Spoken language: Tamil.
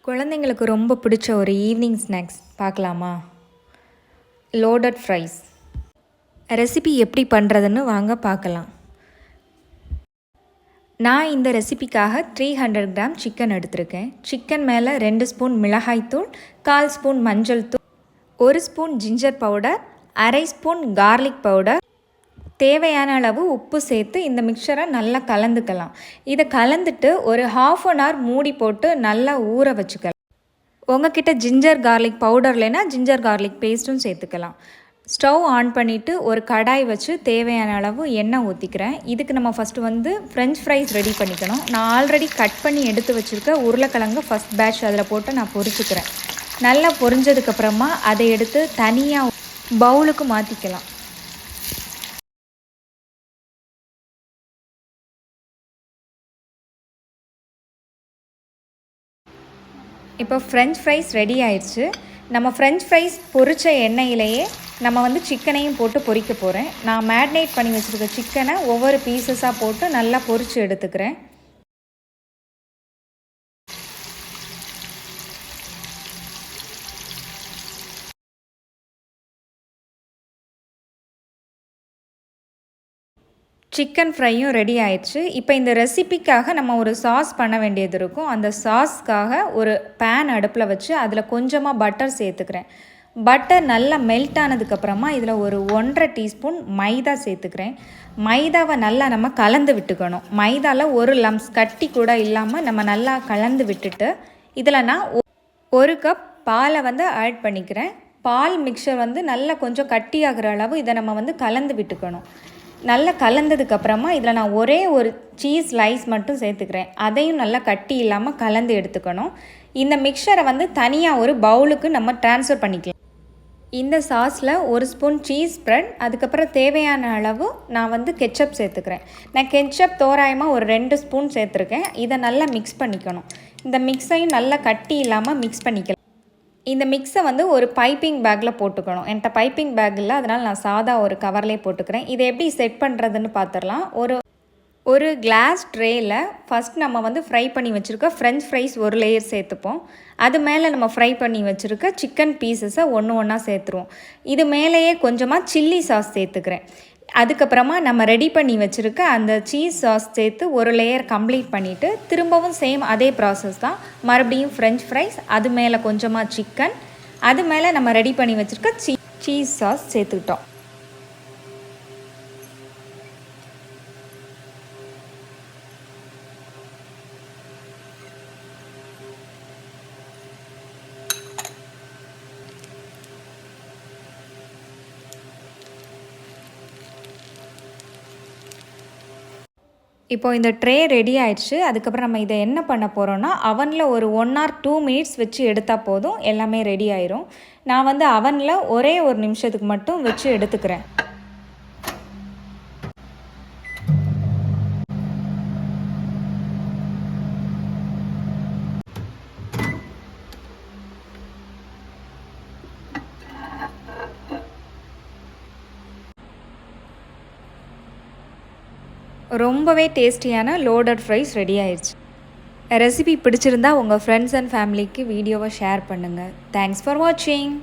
குழந்தைங்களுக்கு ரொம்ப பிடிச்ச ஒரு ஈவினிங் ஸ்நாக்ஸ் பார்க்கலாமா? லோடட் ஃப்ரைஸ் ரெசிபி எப்படி பண்ணுறதுன்னு வாங்க பார்க்கலாம். நான் இந்த ரெசிபிக்காக 300 கிராம் சிக்கன் எடுத்திருக்கேன். சிக்கன் மேலே 2 ஸ்பூன் மிளகாய்த்தூள், 1/4 ஸ்பூன் மஞ்சள் தூள், 1 spoon ginger powder, 1/2 spoon garlic powder, தேவையான அளவு உப்பு சேர்த்து இந்த மிக்சரை நல்லா கலந்துக்கலாம். இதை கலந்துட்டு ஒரு 1/2 அன் ஹவர் மூடி போட்டு நல்லா ஊற வச்சுக்கலாம். உங்ககிட்ட ஜிஞ்சர் கார்லிக் பவுடர் இல்லைன்னா ஜிஞ்சர் கார்லிக் பேஸ்ட்டும் சேர்த்துக்கலாம். ஸ்டவ் ஆன் பண்ணிவிட்டு ஒரு கடாய் வச்சு தேவையான அளவு எண்ணெய் ஊற்றிக்கிறேன். இதுக்கு நம்ம ஃபஸ்ட்டு ஃப்ரெஞ்ச் ஃப்ரைஸ் ரெடி பண்ணிக்கணும். நான் ஆல்ரெடி கட் பண்ணி எடுத்து வச்சுருக்க உருளைக்கிழங்கு ஃபஸ்ட் பேட்ச் அதில் போட்டு நான் பொரிச்சுக்கிறேன். நல்லா பொரிஞ்சதுக்கப்புறமா அதை எடுத்து தனியாக பவுலுக்கு மாற்றிக்கலாம். இப்போ ஃப்ரெஞ்ச் ஃப்ரைஸ் ரெடி ஆயிடுச்சு. நம்ம ஃப்ரெஞ்ச் ஃப்ரைஸ் பொரித்த எண்ணெயிலேயே நம்ம சிக்கனையும் போட்டு பொரிக்க போகிறேன். நான் மேரினேட் பண்ணி வச்சுருக்க சிக்கனை ஒவ்வொரு பீசஸாக போட்டு நல்லா பொரித்து எடுத்துக்கிறேன். சிக்கன் ஃப்ரையும் ரெடி ஆயிடுச்சு. இப்போ இந்த ரெசிபிக்காக நம்ம ஒரு சாஸ் பண்ண வேண்டியது இருக்கும். அந்த சாஸ்க்காக ஒரு பேன் அடுப்பில் வச்சு அதில் கொஞ்சமாக பட்டர் சேர்த்துக்கிறேன். பட்டர் நல்லா மெல்ட் ஆனதுக்கப்புறமா இதில் ஒரு 1.5 டீஸ்பூன் மைதா சேர்த்துக்கிறேன். மைதாவை நல்லா நம்ம கலந்து விட்டுக்கணும். மைதாவில் ஒரு லம்ஸ் கட்டி கூட இல்லாமல் நம்ம நல்லா கலந்து விட்டுட்டு இதில் நான் 1 கப் பாலை ஆட் பண்ணிக்கிறேன். பால் மிக்சர் நல்லா கொஞ்சம் கட்டியாகிற அளவு இதை நம்ம கலந்து விட்டுக்கணும். நல்லா கலந்ததுக்கப்புறமா இதில் நான் ஒரே ஒரு சீஸ் ஸ்லைஸ் மட்டும் சேர்த்துக்கிறேன். அதையும் நல்லா கட்டி இல்லாமல் கலந்து எடுத்துக்கணும். இந்த மிக்சரை தனியாக ஒரு பவுலுக்கு நம்ம ட்ரான்ஸ்ஃபர் பண்ணிக்கலாம். இந்த சாஸில் 1 ஸ்பூன் சீஸ் ஸ்ப்ரெட், அதுக்கப்புறம் தேவையான அளவு நான் கெச்சப் சேர்த்துக்கிறேன். நான் கெச்சப் தோராயமாக ஒரு 2 ஸ்பூன் சேர்த்துருக்கேன். இதை நல்லா மிக்ஸ் பண்ணிக்கணும். இந்த மிக்ஸையும் நல்லா கட்டி இல்லாமல் மிக்ஸ் பண்ணிக்கலாம். இந்த மிக்ஸை ஒரு பைப்பிங் பேக்கில் போட்டுக்கணும். என்கிட்ட பைப்பிங் பேக் இல்லை, அதனால் நான் சாதா ஒரு கவர்லேயே போட்டுக்கிறேன். இதை எப்படி செட் பண்ணுறதுன்னு பார்த்துடலாம். ஒரு கிளாஸ் ட்ரேயில் ஃபஸ்ட் நம்ம ஃப்ரை பண்ணி வச்சுருக்க ஃப்ரெஞ்ச் ஃப்ரைஸ் ஒரு லேயர் சேர்த்துப்போம். அது மேலே நம்ம ஃப்ரை பண்ணி வச்சுருக்க சிக்கன் பீசஸை ஒன்றா சேர்த்துருவோம். இது மேலேயே கொஞ்சமாக சில்லி சாஸ் சேர்த்துக்கிறேன். அதுக்கப்புறமா நம்ம ரெடி பண்ணி வச்சுருக்க அந்த சீஸ் சாஸ் சேர்த்து ஒரு லேயர் கம்ப்ளீட் பண்ணிவிட்டு திரும்பவும் சேம் அதே ப்ராசஸ் தான். மறுபடியும் ஃப்ரெஞ்ச் ஃப்ரைஸ், அது மேலே கொஞ்சமாக சிக்கன், அது மேலே நம்ம ரெடி பண்ணி வச்சுருக்க சீஸ் சாஸ் சேர்த்துக்கிட்டோம். இப்போ இந்த ட்ரே ரெடி ஆயிடுச்சு. அதுக்கப்புறம் நம்ம இதை என்ன பண்ண போகிறோன்னா அவனில் ஒரு 1 or 2 மினிட்ஸ் வச்சு எடுத்தால் போதும், எல்லாமே ரெடி ஆயிரும். நான் அவனில் ஒரே ஒரு நிமிஷத்துக்கு மட்டும் வச்சு எடுத்துக்கிறேன். ரொம்பவே டேஸ்டியான லோடட் ஃப்ரைஸ் ரெடி ஆயிடுச்சு. ரெசிபி பிடிச்சிருந்தா உங்கள் ஃப்ரெண்ட்ஸ் அண்ட் ஃபேமிலிக்கு வீடியோவை ஷேர் பண்ணுங்கள். தேங்க்ஸ் ஃபார் வாட்சிங்.